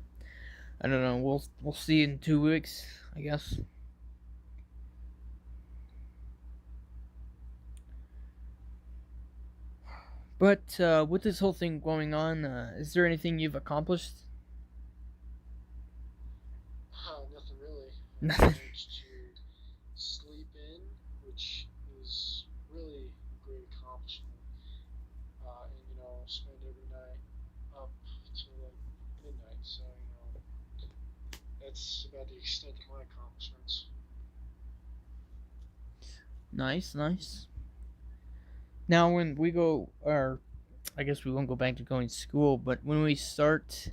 I don't know. We'll see in 2 weeks, I guess. But with this whole thing going on, is there anything you've accomplished? Nothing really. I Nothing. managed to sleep in, which is really a great accomplishment. And spend every night up till like midnight. So that's about the extent of my accomplishments. Nice, nice. Now, when we go, or I guess we won't go back to going to school, but when we start,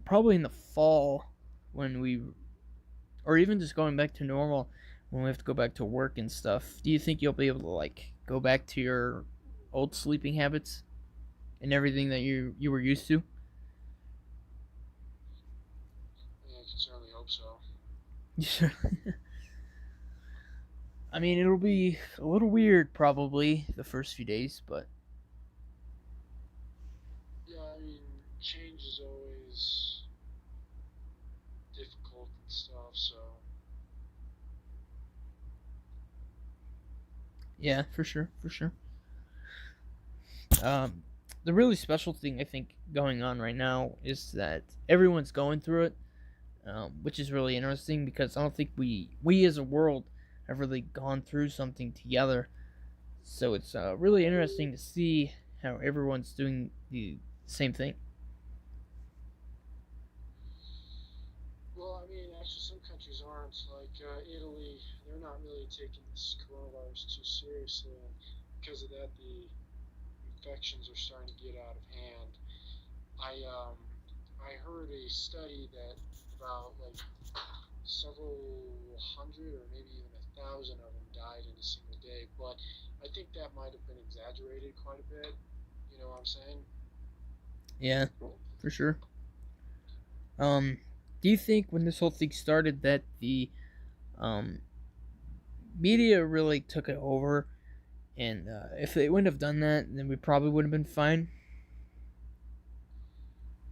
probably in the fall, when we, or even just going back to normal, when we have to go back to work and stuff, do you think you'll be able to like go back to your old sleeping habits and everything that you were used to? Yeah, I can certainly hope so. Sure. I mean, it'll be a little weird probably the first few days, but Yeah, I mean, change is always difficult and stuff. So yeah, for sure, for sure. Um, the really special thing I think going on right now is that everyone's going through it, which is really interesting because I don't think we as a world have really gone through something together. So it's really interesting to see how everyone's doing the same thing. well, I mean, actually, some countries aren't. Like Italy, they're not really taking this coronavirus too seriously, and because of that, the infections are starting to get out of hand. I um, I heard a study that about like several hundred or maybe even 1,000 of them died in a single day, but I think that might have been exaggerated quite a bit. You know what I'm saying? Yeah, for sure. Um, do you think when this whole thing started that the um, media really took it over, and if they wouldn't have done that, then we probably would have been fine?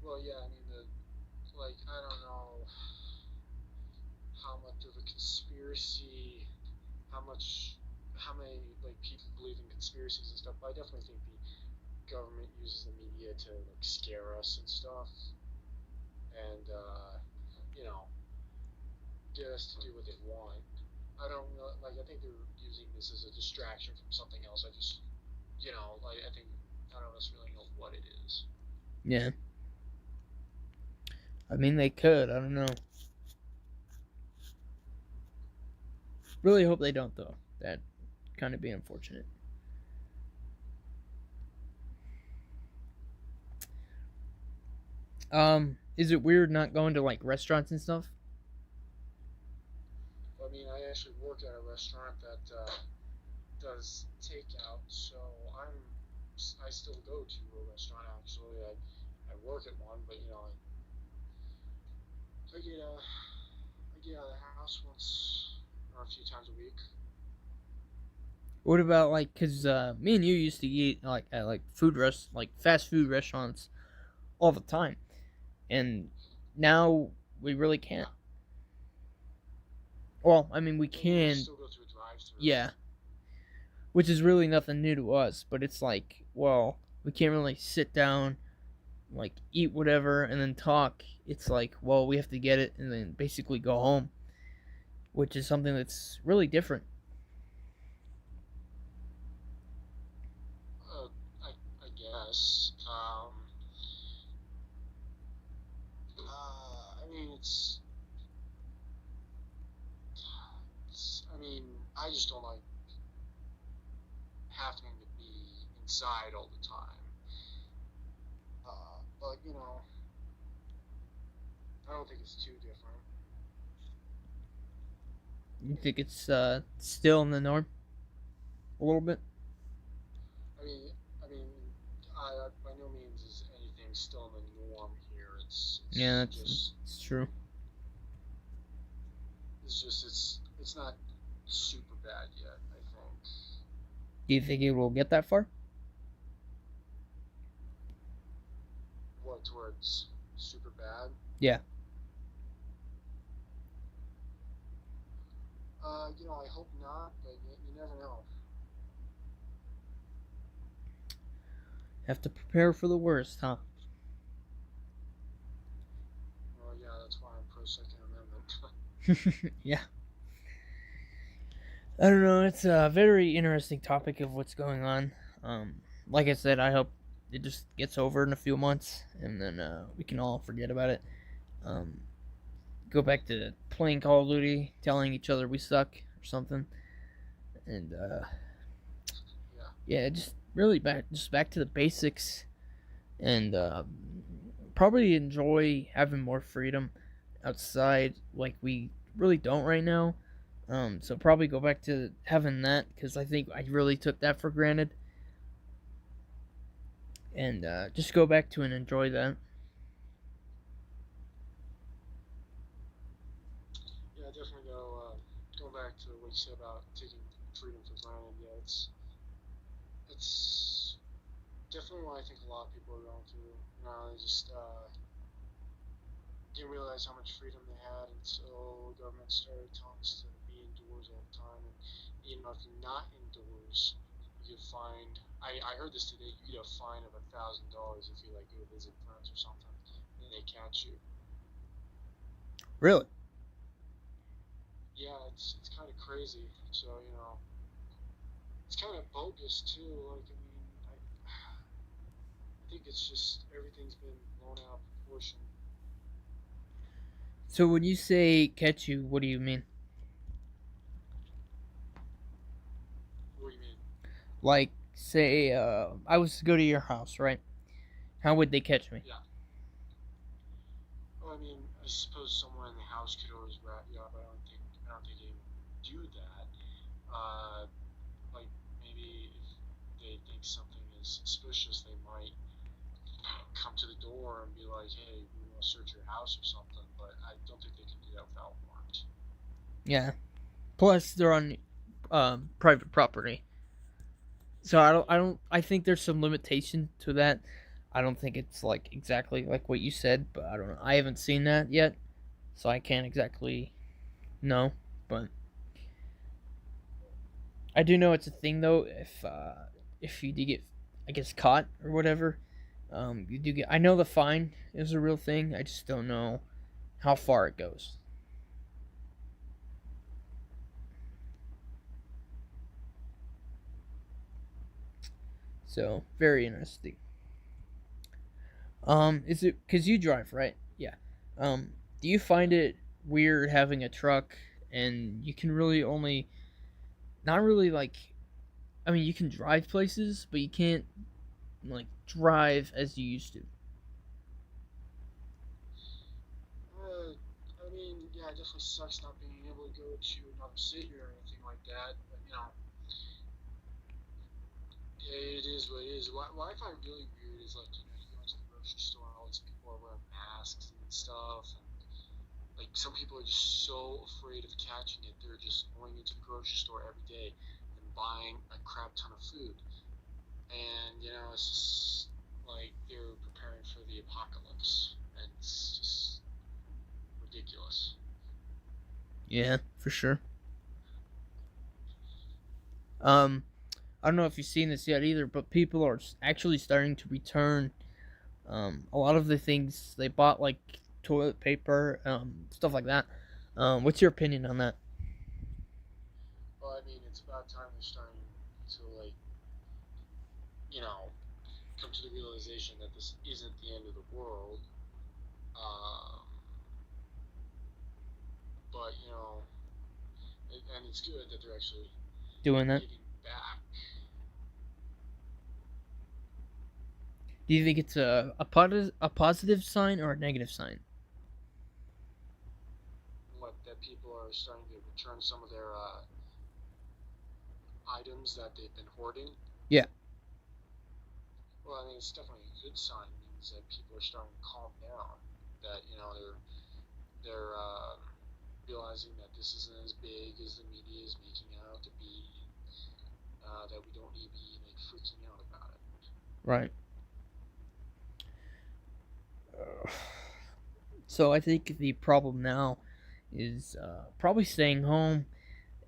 Well, yeah. I mean, I don't know how much of a conspiracy, how much, how many like people believe in conspiracies and stuff. But I definitely think the government uses the media to like scare us and stuff, and you know, get us to do what they want. I don't really like. I think they're using this as a distraction from something else. Like I think none of us really know what it is. Yeah, I mean they could. I don't know. Really hope they don't though. That kind of be unfortunate. Is it weird not going to like restaurants and stuff? I mean, I actually work at a restaurant that does takeout, so I still go to a restaurant. Actually, I work at one, but I get out of the house once or a few times a week. What about like, cause me and you used to eat like at like like fast food restaurants all the time, and now we really can't. Well, I mean we I mean, we can, still go through a drive-through. yeah, which is really nothing new to us. But it's like, well, we can't really sit down, like eat whatever, and then talk. It's like, well, we have to get it and then basically go home, which is something that's really different. Uh, I guess. I mean, mean, I just don't like having to be inside all the time. But I don't think it's too different. You think it's still in the norm a little bit? I mean, I mean, by no means is anything still in the norm here. Yeah, It's just it's true. it's not super bad yet. I think. Do you think it will get that far? What towards super bad? Yeah. I hope not, but you never know. Have to prepare for the worst, huh? Well, yeah, that's why I'm pro Second Amendment. Yeah. I don't know. It's a very interesting topic of what's going on. Like I said, I hope it just gets over in a few months, and then we can all forget about it. Um, go back to playing Call of Duty, telling each other we suck or something, and Yeah, yeah, just really back to the basics, and probably enjoy having more freedom outside, like we really don't right now. So probably go back to having that because I think I really took that for granted, and just go back to and enjoy that. yeah, definitely going back to what you said about taking freedom for granted. Yeah, it's definitely what I think a lot of people are going through. They just didn't realize how much freedom they had until the government started telling us to be indoors all the time. And if you're not indoors, you could find. I heard this today. You get a fine of $1,000 if you like go visit friends or something, and they catch you. Really? Yeah, it's kind of crazy. So it's kind of bogus too. Like I think it's just everything's been blown out of proportion. So when you say catch you, what do you mean? What do you mean? Like, say I was to go to your house, right? How would they catch me? Yeah. Well, I mean, I suppose someone in the house could always wrap you up. I don't think they do that. Uh, like maybe if they think something is suspicious, they might come to the door and be like, "Hey, we want to search your house or something." But I don't think they can do that without a warrant. Yeah. Plus, they're on private property, so Exactly. I think there's some limitation to that. I don't think it's like exactly like what you said, but I don't know. I haven't seen that yet, so I can't exactly know. But I do know it's a thing though. If you do get, I guess, caught or whatever, you do get. I know the fine is a real thing. I just don't know how far it goes. So very interesting. Is it because you drive, right? Yeah. Do you Yeah. find it weird having a truck and you can really only not really like I mean you can drive places, but you can't like drive as you used to. I mean, yeah, it definitely sucks not being able to go to another city or anything like that. But it is what it is. What I find really weird is like you go into the grocery store and all these people are wearing masks and stuff, and like some people are just so afraid of catching it, they're just going into the grocery store every day and buying a crap ton of food, and it's just like they're preparing for the apocalypse, and it's just ridiculous. Yeah, for sure. Um, I don't know if you've seen this yet either, but people are actually starting to return a lot of the things they bought, like toilet paper, stuff like that. What's your opinion on that? Well, I mean, it's about time they're starting to like you know come to the realization that this isn't the end of the world. Um, but and it's good that they're actually doing that? giving back. Do you think it's a positive sign or a negative sign? What that people are starting to return some of their items that they've been hoarding. Yeah. Well, I mean, it's definitely a good sign. It means that people are starting to calm down. That they're realizing that this isn't as big as the media is making it out to be. That we don't need to be like freaking out about it. Right. So I think the problem now is probably staying home,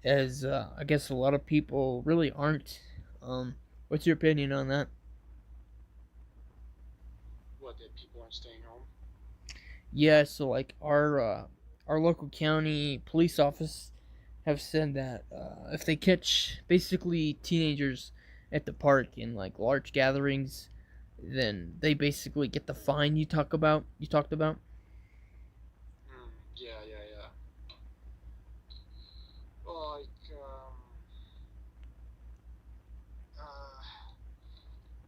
as I guess a lot of people really aren't. What's your opinion on that? What that people aren't staying home. Yeah, so like our local county police office have said that if they catch basically teenagers at the park in like large gatherings, then they basically get the fine you talked about. Yeah, yeah, yeah. Well, like,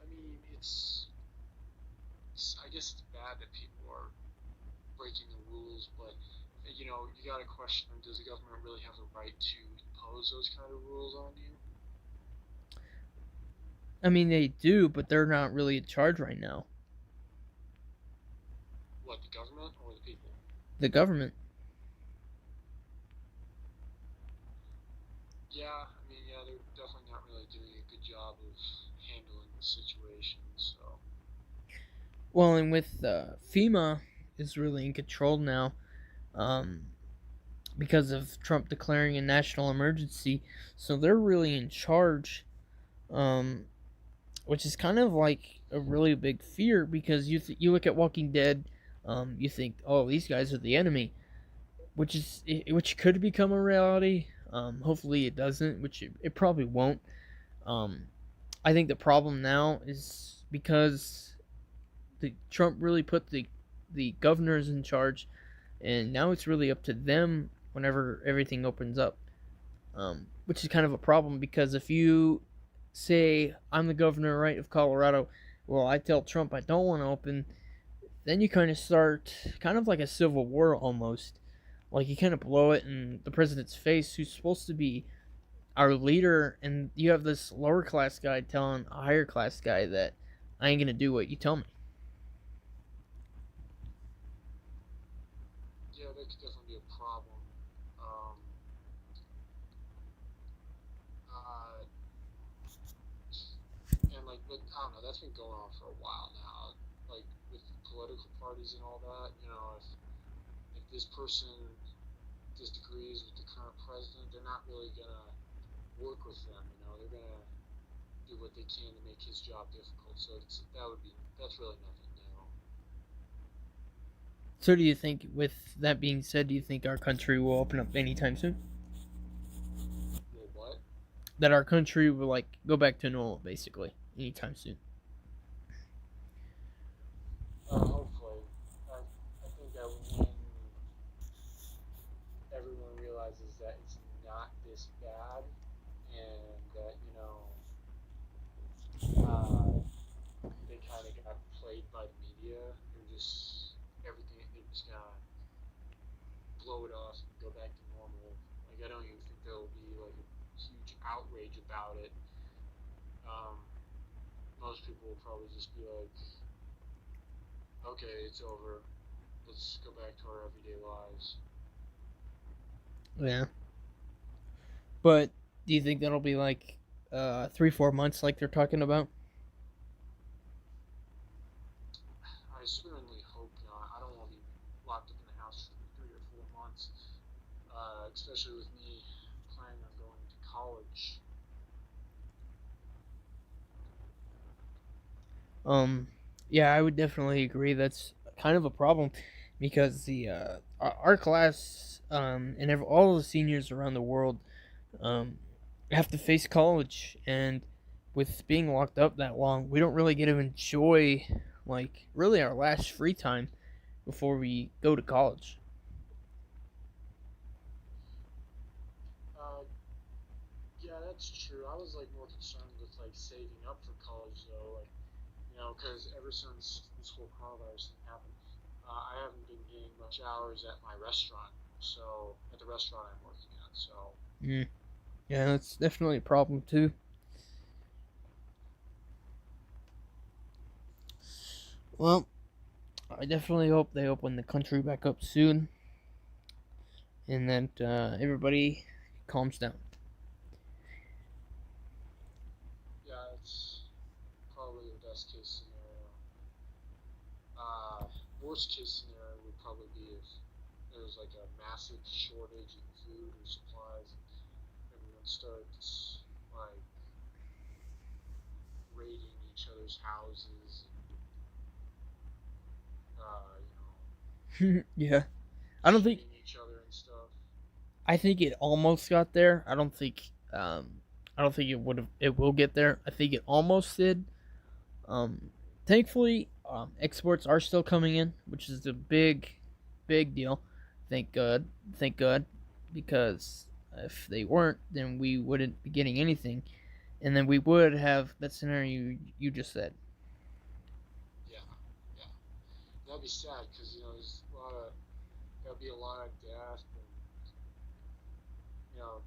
I mean, I guess it's bad that people are breaking the rules, but you got to question: does the government really have the right to impose those kind of rules on you? I mean, they do, but they're not really in charge right now. What, the government or the people? The government. Yeah, I mean, yeah, they're definitely not really doing a good job of handling the situation. So, Well, and with FEMA is really in control now, um, because of Trump declaring a national emergency. So they're really in charge, um, which is kind of like a really big fear because you look at Walking Dead, you think, oh, these guys are the enemy, which could become a reality. Hopefully it doesn't, which it probably won't. Um, I think the problem now is because the Trump really put the governors in charge, and now it's really up to them whenever everything opens up. Which is kind of a problem because if you say I'm the governor, right, of Colorado, well, I tell Trump I don't want to open, then you kind of start kind of like a civil war almost. Like you kind of blow it in the president's face, who's supposed to be our leader, and you have this lower class guy telling a higher class guy that I ain't gonna do what you tell me. yeah, that could definitely be a problem. Um, uh, and like, but I don't know, that's been going on for a while now. Like with political parties and all that, if this person disagrees with the current president, they're not really gonna work with them. They're gonna do what they can to make his job difficult. So that's really nothing new. So, do you think, with that being said, do you think our country will open up anytime soon? Well, what? That our country will like go back to normal, basically, anytime soon? Hopefully, I think that when everyone realizes that it's not this bad, and that they kind of got played by the media, they're just gonna blow it off and go back to normal. Like I don't even think there'll be like a huge outrage about it. Um, Most people will probably just be like, okay, it's over. Let's go back to our everyday lives. Yeah. But do you think that'll be like 3 4 months, like they're talking about? I certainly hope not. I don't want to be locked up in the house for 3 or 4 months, especially with me planning on going to college. Um, yeah, I would definitely agree. That's kind of a problem because the our class and all the seniors around the world um have to face college, and with being locked up that long, we don't really get to enjoy like really our last free time before we go to college. that's true. I was like more concerned with like saving up for college though, like because ever since this whole coronavirus thing happened, I haven't been getting much hours at my restaurant. So at the restaurant I'm working at. So Mm. Yeah, that's definitely a problem too. Well, I definitely hope they open the country back up soon, and that everybody calms down. yeah, it's probably the best case scenario. Worst case scenario would probably be if there's like a massive shortage in food or supplies, and everyone starts like raiding each other's houses and Yeah, I don't think. shooting each other and stuff. I think it almost got there. I don't think. I don't think it would have. It will get there. I think it almost did. Um, Thankfully, exports are still coming in, which is a big deal. Thank God. Thank God, because if they weren't, then we wouldn't be getting anything, and then we would have that scenario you just said. Yeah, yeah, that'd be sad because there's a lot of that'd be a lot of death and you know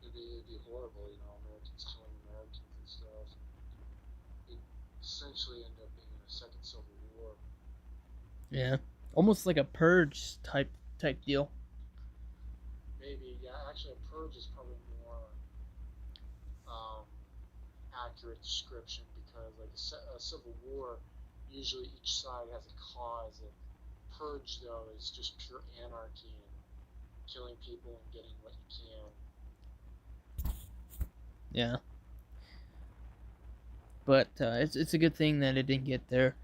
it'd be horrible. Americans killing Americans and stuff. It essentially end up being a second civil war. Yeah, almost like a purge type deal. Maybe, yeah. Actually, a purge is probably more um, accurate description because, like a civil war, usually each side has a cause. A purge, though, is just pure anarchy and killing people and getting what you can. Yeah, but it's a good thing that it didn't get there.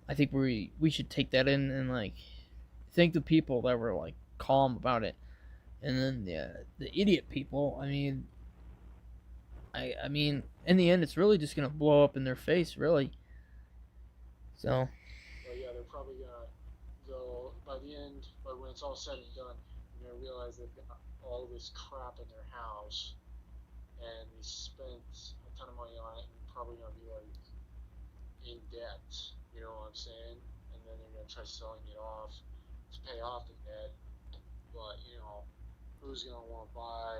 I think we should take that in and like thank the people that were like calm about it, and then the idiot people. I mean, in the end, it's really just gonna blow up in their face, really. So But yeah, they're probably gonna. They'll by the end, but when it's all said and done, they're gonna realize they've got all this crap in their house and they spent a ton of money on it and probably gonna be like in debt. You know what I'm saying? And then they're gonna try selling it off to pay off the debt. But who's gonna want to buy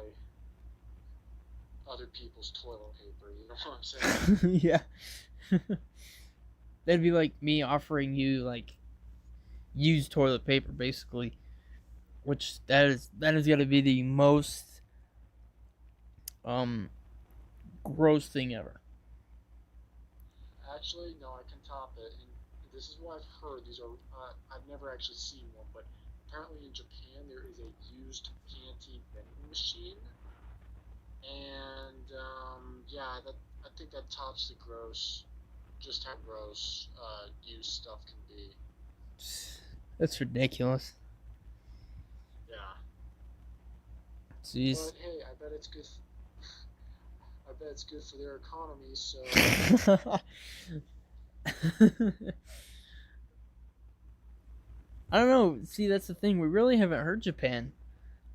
other people's toilet paper? You know what I'm saying? yeah, that'd be like me offering you like used toilet paper, basically. Which that is gonna be the most um gross thing ever. Actually, no, I can top it. And this is what I've heard. These are I've never actually seen one, but apparently in Japan there is a used panty vending machine, and yeah, that I think that tops the gross, just how gross used stuff can be. That's ridiculous. Yeah, Jeez. but hey, I bet it's good. I bet it's good for their economy. So I don't know. See, that's the thing. We really haven't heard Japan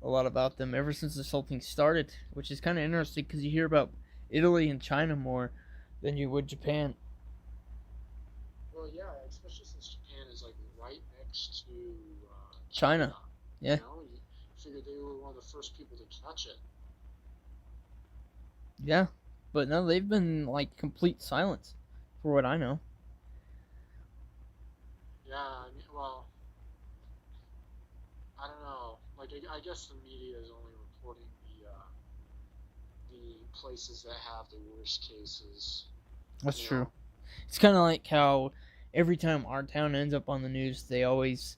a lot about them ever since this whole thing started, which is kind of interesting because you hear about Italy and China more than you would Japan. well, yeah, especially since Japan is like right next to China. China, yeah, You figured they were one of the first people to catch it. yeah, but no, they've been like complete silence, for what I know. Yeah, well, I don't know. Like, I guess the media is only reporting the places that have the worst cases. That's You true. know, It's kind of like how every time our town ends up on the news, they always,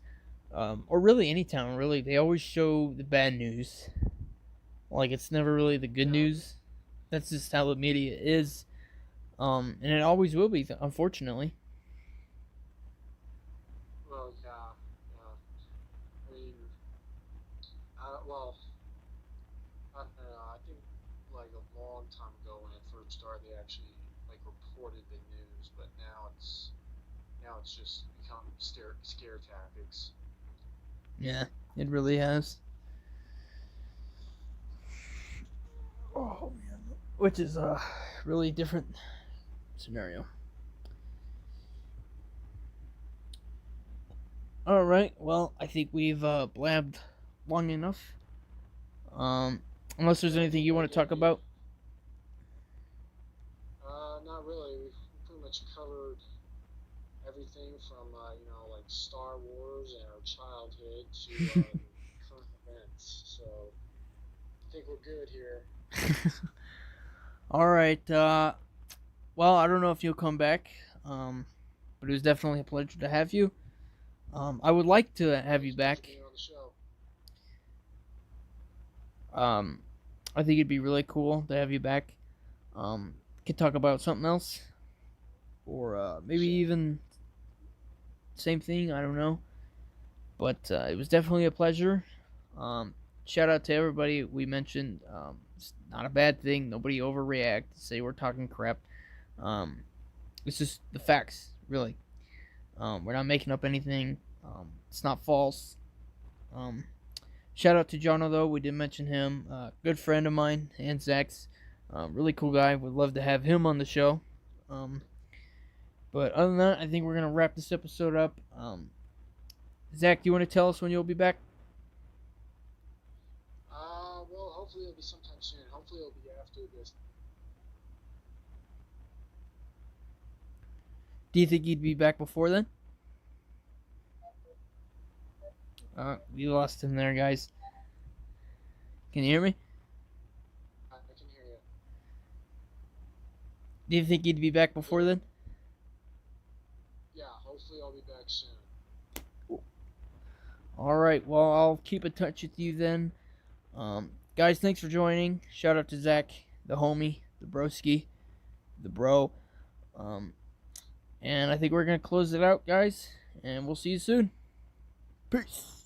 or really any town, really, they always show the bad news. Like it's never really the good yeah. news. That's just how the media is, and it always will be, unfortunately. Well, yeah, yeah. I mean, well, I don't know. I think like a long time ago when it first started, they actually like reported the news, but now it's just become scare tactics. Yeah, it really has. Oh man, which is a really different scenario. All right, well, I think we've blabbed long enough. Unless there's Yeah, I anything think you we want to talk did. about. Not really. We've pretty much covered everything from like Star Wars and our childhood to current events. So I think we're good here. All right. Well, I don't know if you'll come back, but it was definitely a pleasure to have you. I would like to have you Thanks again for back. being on the show. Um, I think it'd be really cool to have you back. Um, could talk about something else, or maybe Sure. even same thing. I don't know, but it was definitely a pleasure. Um, Shout out to everybody we mentioned. It's not a bad thing. Nobody overreact. Say we're talking crap. Um, it's just the facts, really. We're not making up anything. It's not false. Um, Shout out to Jono though. We did mention him. Good friend of mine and Zach's. Really cool guy. Would love to have him on the show. Um, but other than that, I think we're gonna wrap this episode up. Zach, do you want to tell us when you'll be back? Well, hopefully it'll be sometime soon. Hopefully it'll be after this. Do you think you'd be back before then? We lost him there, guys. Can you hear me? I can hear you. Do you think you'd be back before then? Yeah, hopefully I'll be back soon. All right. Well, I'll keep in touch with you then. Guys, thanks for joining. Shout out to Zach, the homie, the broski, the bro. Um, and I think we're gonna close it out, guys. And we'll see you soon. Peace.